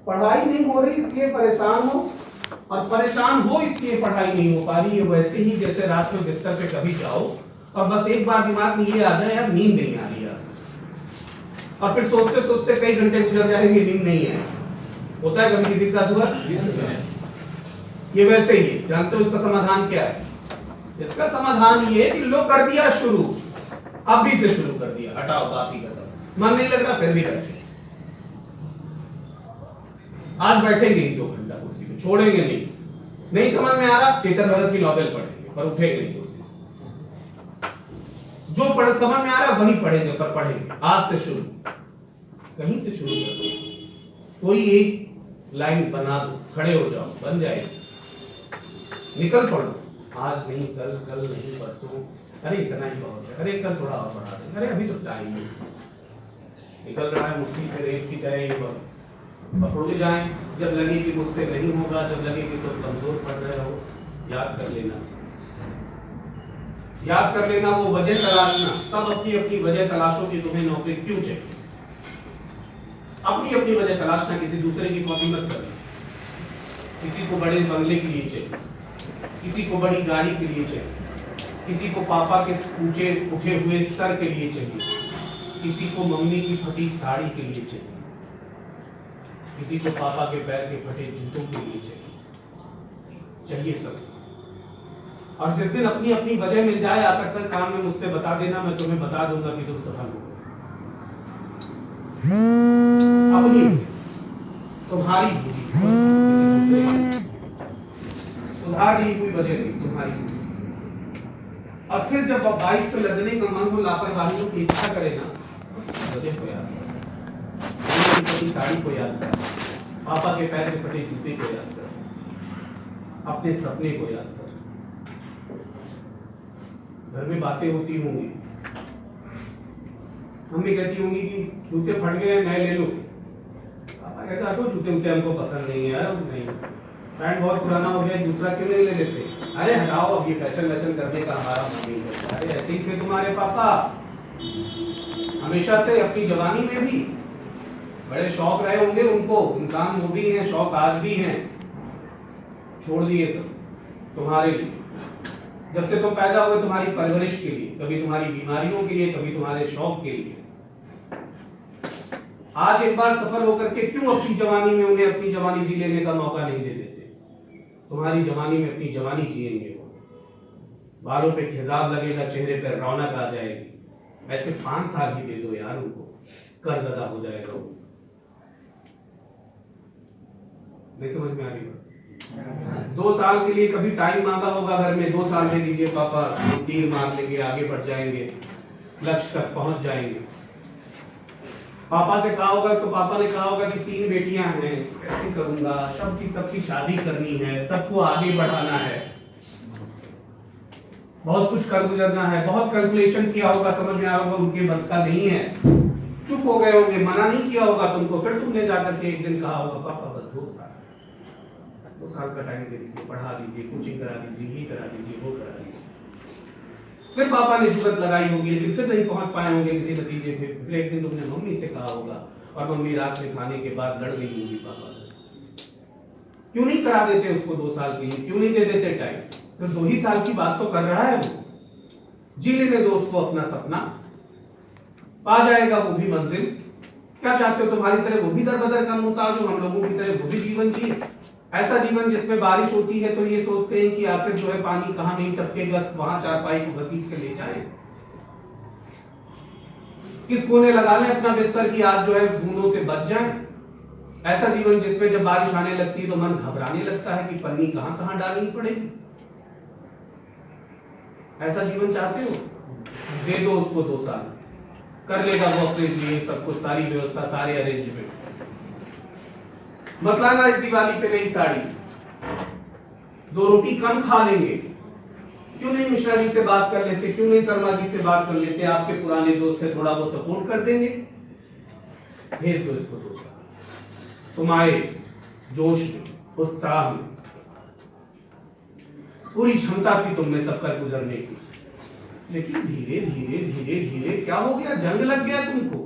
पढ़ाई नहीं हो रही इसलिए परेशान हो, और परेशान हो इसलिए पढ़ाई नहीं हो पा रही है। वैसे ही जैसे रात में बिस्तर पे कभी जाओ और बस एक बार दिमाग में ये आ जाए यार नींद नहीं आ रही है, और फिर सोचते सोचते कई घंटे गुजर जाएंगे, नींद नहीं है। होता है कभी किसी के साथ हुआ? ये वैसे ही है। जानते हो इसका समाधान क्या है? इसका समाधान ये कि लो कर दिया शुरू, अभी से शुरू कर दिया, हटाओ बात ही खत्म। मन नहीं लग रहा फिर भी बैठे, आज बैठेंगे ही 2 घंटा कुर्सी पे, छोड़ेंगे नहीं। नहीं समझ में आ रहा, चेतन भगत की नॉवेल पढ़ेंगे पर उठेंगे नहीं कुर्सी से। जो पढ़ समझ में आ रहा है वही पढ़ेंगे, पर पढ़ेंगे आज से शुरू, कहीं से शुरू कर दो। कोई एक लाइन बना दो, खड़े हो जाओ, बन जाएगी। निकल पड़ो, आज नहीं कल, कल नहीं परसों, अरे इतना ही बहुत है, अरे कल थोड़ा और बढ़ा दें, अरे अभी तो टाइम है। निकल रहा है मुट्ठी से रेत की तरह ही वक्त, पकड़े जाएं। जब लगे कि मुझसे नहीं होगा, जब लगे कि तुम कमजोर पड़ रहे हो, याद कर लेना, याद कर लेना वो वजह तलाशना। सब अपनी अपनी वजह तलाशो कि तुम्हें नौकरी क्यों चाहिए। अपनी अपनी वजह तलाशना, किसी दूसरे की कॉपी मत करना। किसी को बड़े बंगले के लिए चाहिए, किसी को बड़ी गाड़ी के लिए चाहिए, किसी को पापा के ऊंचे उठे हुए सर के लिए चाहिए, किसी को मम्मी की फटी साड़ी के लिए चाहिए, किसी को पापा के पैर के फटे जूतों के लिए चाहिए सब। और जिस दिन अपनी अपनी वजह मिल जाए, आकर कल काम में मुझसे बता देना, मैं तुम्हें बता दूंगा कि तुम सफल हो। अपनी तुम्हारी उधार ली हुई वजह नहीं, तुम्हारी। और फिर जब बाइक पे लदने का मन हो, लापरवाहियों की इच्छा करे ना, वजह को याद करो, साड़ी को याद करो, पापा के पैर के फटे जूते को याद करो, अपने सपने को याद करो। घर में बातें होती होंगी, मम्मी कहती होंगी कि जूते फट गए नए ले लो, पापा कहता है जूते उते हमको पसंद नहीं है यार, नहीं पैंट बहुत पुराना हो गया, दूसरा क्यों नहीं ले लेते, अरे हटाओ अब ये फैशन वैशन करने का हमारा मन नहीं करता। अरे ऐसे ही थे तुम्हारे पापा हमेशा से, अपनी जवानी में भी बड़े शौक रहे होंगे उनको, इंसान वो भी हैं, शौक आज भी हैं, छोड़ दिए सब तुम्हारे लिए। जब से तुम पैदा हुए तुम्हारी परवरिश के लिए, कभी तुम्हारी बीमारियों के लिए, कभी तुम्हारे शौक के लिए। आज एक बार सफल होकर के क्यों अपनी जवानी में उन्हें अपनी जवानी जी लेने का मौका नहीं दे देते? तुम्हारी जवानी में अपनी जवानी जिएंगे वो, बालों पे खिजाब लगेगा, चेहरे पर रौनक आ जाएगी। ऐसे 5 साल ही दे दो यार उनको, कर्ज अदा हो जाएगा वो। नहीं समझ में आ रही बात? 2 साल के लिए कभी टाइम मांगा होगा घर में, 2 साल दे दीजिए पापा, तीर मार लेंगे, आगे बढ़ जाएंगे, लक्ष्य तक पहुंच जाएंगे। पापा से कहा होगा तो पापा ने कहा होगा कि 3 बेटियां हैं, कैसे करूंगा, सबकी शादी करनी है, सबको आगे बढ़ाना है, बहुत कुछ कर गुजरना है, बहुत कैलकुलेशन किया होगा, समझ में आ रहा होगा उनके बस का नहीं है, चुप हो गए होंगे, मना नहीं किया होगा तुमको। फिर तुमने जाकर के एक दिन कहा होगा पापा बस 2 साल का टाइम दे दीजिए, पढ़ा दीजिए, कोचिंग करा दीजिए, ये करा दीजिए, वो करा दीजिए। फिर पापा ने जुगत लगाई होगी, लेकिन फिर नहीं पहुंच पाए होंगे किसी नतीजे पे। फिर एक दिन तुमने मम्मी से कहा होगा, और मम्मी रात में खाने के बाद लड़ रही होगी पापा से, क्यों नहीं करा देते उसको 2 साल के लिए, क्यों नहीं दे देते टाइम? तो 2 ही साल की बात तो कर रहा है वो, जी लेने दो उसको अपना सपना, पा जाएगा वो भी मंजिल। क्या चाहते हो तुम्हारी तरह वो भी दरबदर का मोहताज हो, हम लोगों की तरह वो भी जीवन जिए, ऐसा जीवन जिसमें बारिश होती है तो ये सोचते हैं कि आखिर जो है पानी कहां नहीं टपकेगा, वहां चारपाई को घसीट के ले जाए। किस कोने लगा लें अपना बिस्तर की आज जो है बूंदों से बच जाए। ऐसा जीवन जिसमें जब बारिश आने लगती है तो मन घबराने लगता है कि पन्नी कहां कहां डालनी पड़ेगी। ऐसा जीवन चाहते हो? दे दो उसको 2 साल, कर लेगा वो अपने लिए सब कुछ, सारी व्यवस्था, सारे अरेंजमेंट। मत लाना इस दिवाली पे नई साड़ी, 2 रोटी कम खा लेंगे। क्यों नहीं मिश्रा जी से बात कर लेते, क्यों नहीं शर्मा जी से बात कर लेते, आपके पुराने दोस्त है, थोड़ा वो सपोर्ट कर देंगे। भेज दो इसको 2 साल, तुम आए जोश में, उत्साह में, पूरी क्षमता थी तुम में सब कर गुजरने की, लेकिन धीरे धीरे धीरे धीरे क्या हो गया, जंग लग गया तुमको।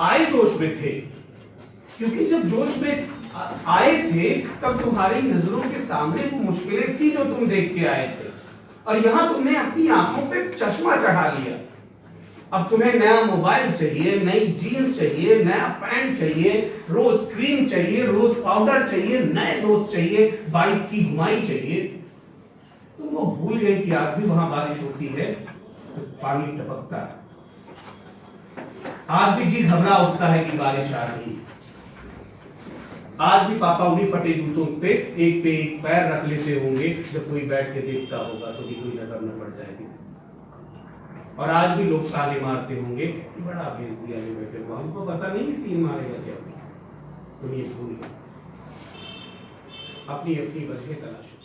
आए जोश में थे, क्योंकि जब जोश में आए थे तब तुम्हारी नजरों के सामने वो मुश्किलें थी जो तुम देख के आए थे, और यहां तुमने अपनी आंखों पे चश्मा चढ़ा लिया। अब तुम्हें नया मोबाइल चाहिए, नई जीन्स चाहिए, नया पैंट चाहिए, रोज क्रीम चाहिए, रोज पाउडर चाहिए, नए दोस्त चाहिए, बाइक की घुमाई चाहिए। तुम वो भूल गए कि आज भी वहां बारिश होती है तो पानी टपकता है, आज भी जी घबरा उठता है कि बारिश आ रही है, आज भी पापा उन्हीं फटे जूतों पे एक पैर रख लेते होंगे जब कोई बैठ के देखता होगा तो भी कोई नजर न पड़ जाए किसी, और आज भी लोग ताने मारते होंगे कि बड़ा भेज दिया जो बैठे हुआ, हमको पता नहीं 3 मारेगा क्या। तो ये भूल अपनी अपनी वजह तलाशो।